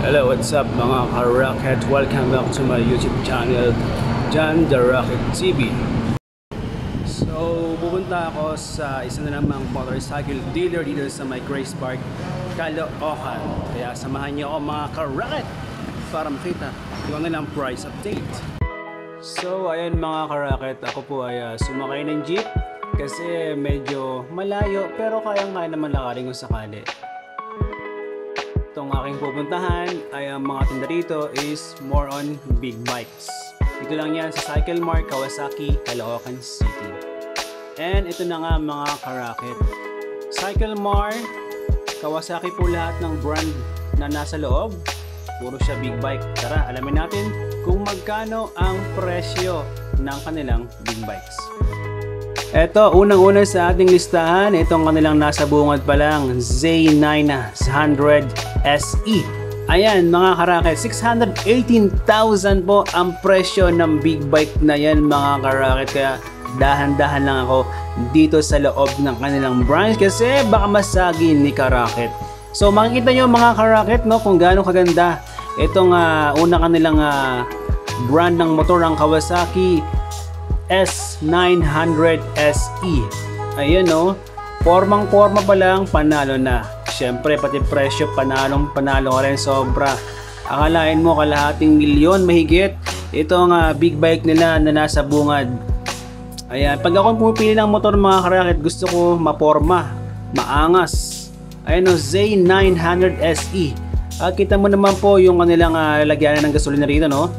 Hello, what's up mga ka-Rocket? Welcome back to my YouTube channel, John the Rocket TV. So, pupunta ako sa isa na namang motorcycle dealer dito sa my Grace Park, Caloocan. Kaya samahan niyo ako mga ka-Rocket para makita yung nilang price update. So, ayun mga ka-Rocket, ako po ay sumakay ng jeep kasi medyo malayo pero kayang-kaya naman lakarin kung sakali. Itong aking pupuntahan ay ang mga tinda dito is more on big bikes. Ito lang yan sa Cycle Mart, Kawasaki, Caloocan City. And ito na nga mga ka-Rocket. Cycle Mart, Kawasaki po lahat ng brand na nasa loob. Puro siya big bike. Tara, alamin natin kung magkano ang presyo ng kanilang big bikes. Ito, unang-una sa ating listahan, itong kanilang nasa bungad pa lang, Z900 SE. Ayan mga ka-Rocket, 618,000 po ang presyo ng big bike na yan mga ka-Rocket. Kaya dahan-dahan lang ako dito sa loob ng kanilang branch kasi baka masagi ni ka-Rocket. So makikita nyo mga ka-Rocket, no, kung gaano kaganda itong unang kanilang brand ng motor, ang Kawasaki S900 SE. Ayan no, formang-forma pa lang, panalo na. Siyempre pati presyo panalo ka rin, sobra. Akalain mo kalahating milyon mahigit itong big bike nila na nasa bungad. Ayan, pag ako pumipili ng motor mga ka-Rocket, gusto ko maporma, maangas. Ayan no, Z900 SE. Kita mo naman po yung kanilang lalagyanan ng gasolina rito, no?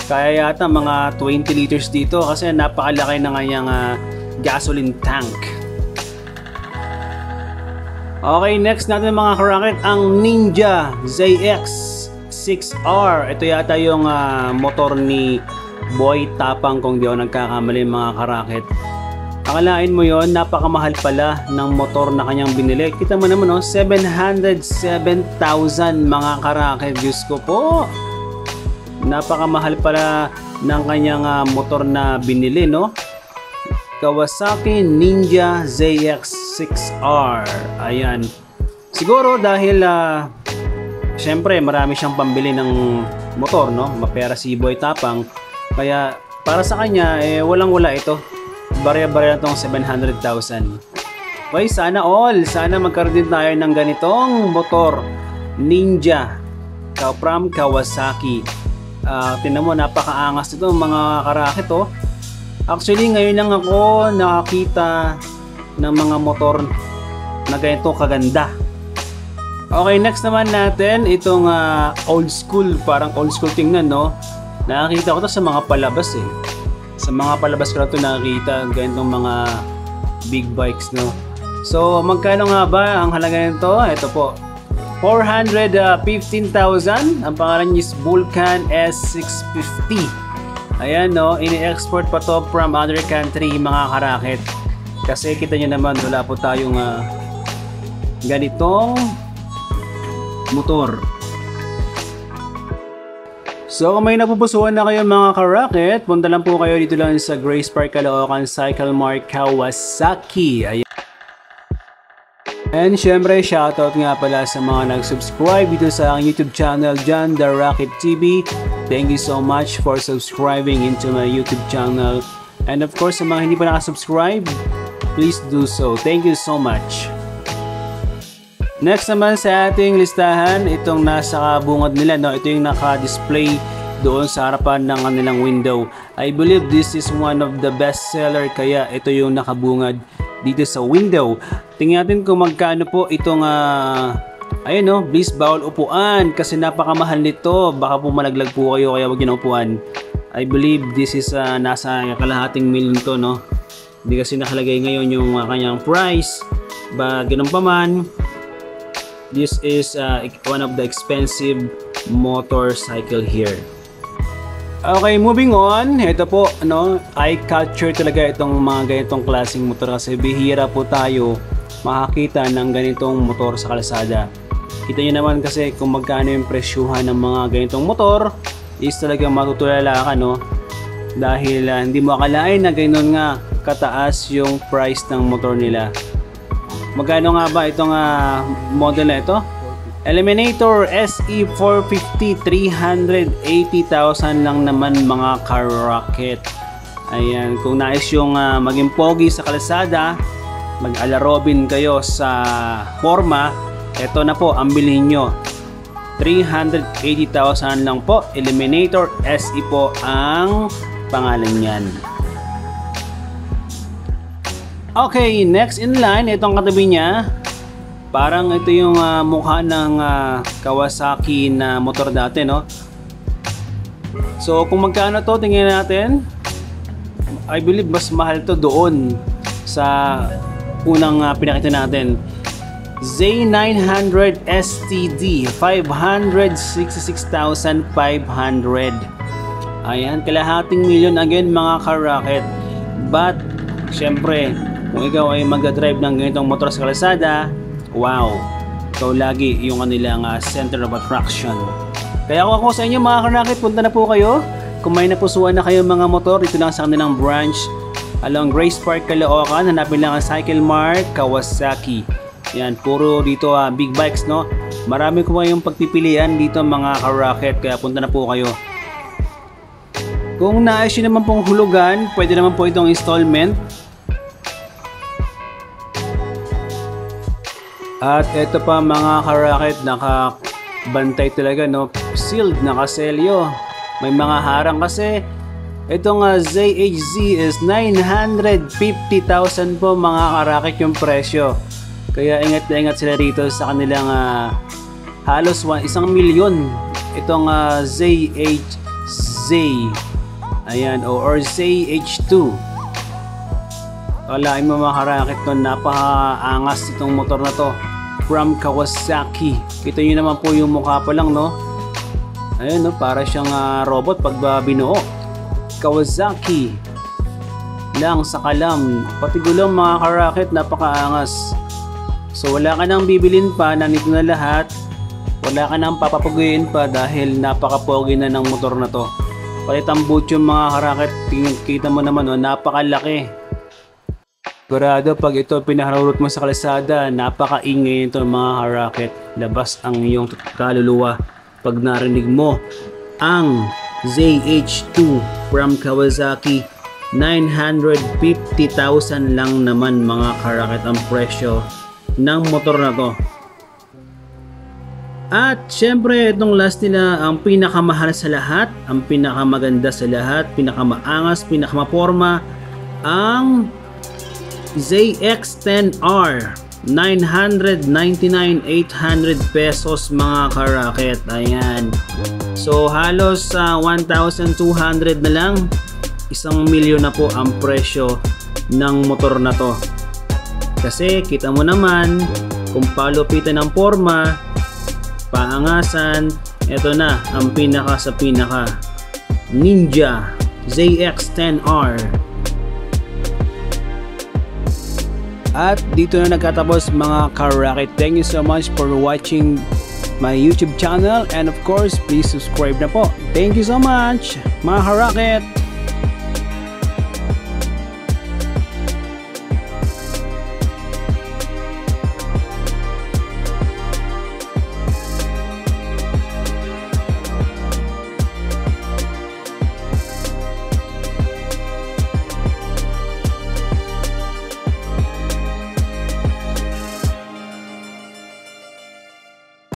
Kaya yata mga 20 liters dito kasi napakalaki ng kanyang gasoline tank. Okay, next natin mga ka-Rocket, ang Ninja ZX6R. Ito yata yung motor ni Boy Tapang kung di ako nagkakamali mga ka-Rocket. Akalain mo yon, napakamahal pala ng motor na kanyang binili. Kita mo naman, no? 707,000 mga ka-Rocket. Diyos ko po, napakamahal pala ng kanyang motor na binili, no? Kawasaki Ninja ZX6R. Ayan. Siguro dahil syempre marami siyang pambili ng motor, no? Mapera si Boy Tapang. Kaya para sa kanya walang-wala ito. Barya-barya itong 700,000. Okay, sana all. Sana magkaroon din tayo ng ganitong motor. Ninja from Kawasaki. Tingnan mo, napakaangas ito mga ka-Rocket, oh. Actually, ngayon lang ako nakakita ng mga motor na ganito kaganda. Okay, next naman natin itong old school, parang old school tingnan, no? Nakakita ko to sa mga palabas eh. Sa mga palabas ko na ito nakakita ganitong mga big bikes, no? So, magkano nga ba ang halaga nito? Ito po, 415,000. Ang pangalan niya is Vulcan S650. Ayan no, ini-export pa to from other country mga ka-Rocket. Kasi kita nyo naman, wala po tayong ganitong motor. So kung may napupusuan na kayo mga ka-Rocket, punta lang po kayo dito lang sa Grace Park, Caloocan, Cycle Mart, Kawasaki. Ayan. And syempre, shoutout nga pala sa mga nag-subscribe dito sa YouTube channel, John the Rocket TV. Thank you so much for subscribing into my YouTube channel. And of course, sa mga hindi pa nakasubscribe, please do so. Thank you so much. Next naman sa ating listahan, itong nasa bungad nila, no? Ito yung naka-display doon sa harapan ng kanilang window. I believe this is one of the best seller, kaya ito yung nakabungad dito sa window. Tingnan natin kung magkano po itong ayun no, please bawal upuan kasi napakamahal nito. Baka po malaglag po kayo kaya wag niyo na upuan. I believe this is nasa kalahating milyon to, no? Hindi kasi nakalagay ngayon yung kanyang price. Ba ganun pa man, this is one of the expensive motorcycle here. Okay, moving on. Ito po, ano, eye culture talaga itong mga ganitong klaseng motor kasi bihira po tayo makakita ng ganitong motor sa kalsada. Kita nyo naman kasi kung magkano yung presyuhan ng mga ganitong motor is talagang matutulala ka, no? Dahil hindi mo akalain na ganoon nga kataas yung price ng motor nila. Magkano nga ba itong model na ito? Eliminator SE450, 380,000 lang naman mga ka-rocket. Ayan, kung nais yung maging pogi sa kalsada, mag-alarobin kayo sa forma, eto na po ang bilhin nyo. 380,000 lang po. Eliminator SE po ang pangalan niyan. Okay, next in line, itong katabi niya. Parang ito yung mukha ng Kawasaki na motor dati, no? So, kung magkano to, tingnan natin. I believe mas mahal to doon sa unang pinakita natin. Z900 STD, 566,500. Ayan, kalahating milyon again mga ka-rocket. But, syempre, kung ikaw ay mag-drive ng ganitong motor sa kalsada, wow, ikaw lagi yung kanilang center of attraction. Kaya kung ako sa inyo mga ka-rocket, punta na po kayo. Kung may napusuan na kayong mga motor, dito lang sa kanilang branch along Grace Park, Caloocan. Hanapin lang ang Cycle Mart Kawasaki. Yan, puro dito big bikes, no? Marami ko kayong pagpipilian dito mga ka-rocket, kaya punta na po kayo. Kung nais nyo naman pong hulugan, pwede naman po itong installment. At ito pa mga ka-rocket, nakabantay talaga, no? Sealed, nakaselyo. May mga harang kasi. Itong ZHZ is 950,000 po mga ka-rocket yung presyo. Kaya ingat na ingat sila rito sa kanilang halos 1 milyon. Itong ZHZ. Ayan, or ZH2. Wala mo mga ka-rocket, no? Napakaangas itong motor na to from Kawasaki. Kita nyo naman po yung mukha pa lang, no? Ayun, no? Para siyang robot pag binuo. Kawasaki lang sa kalam. Pati gulong mga ka-rocket, napakaangas. So wala ka nang bibilin pa, nandito na lahat. Wala ka nang papapuguin pa dahil napaka-pogi na ng motor na to. Palit ang boot yung mga ka-rocket, kita mo naman, no? Napakalaki. Sigurado pag ito pinaharurot mo sa kalsada, napakaingay nito mga ka-rocket. Labas ang iyong kaluluwa pag narinig mo ang ZH2 from Kawasaki. 950,000 lang naman mga ka-rocket ang presyo ng motor na to. At syempre itong last nila ang pinakamahal sa lahat, ang pinakamaganda sa lahat, pinakamaangas, pinakamaporma, ang ZX-10R. 999,800 pesos mga ka-rocket. Ayan. So halos 1,200 na lang. 1 milyon na po ang presyo ng motor na to. Kasi kita mo naman kung palupitan ng forma, paangasan, ito na ang pinaka sa pinaka. Ninja ZX-10R. At dito na nagkatapos mga ka-rocket. Thank you so much for watching my YouTube channel, and of course please subscribe na po. Thank you so much mga ka-rocket.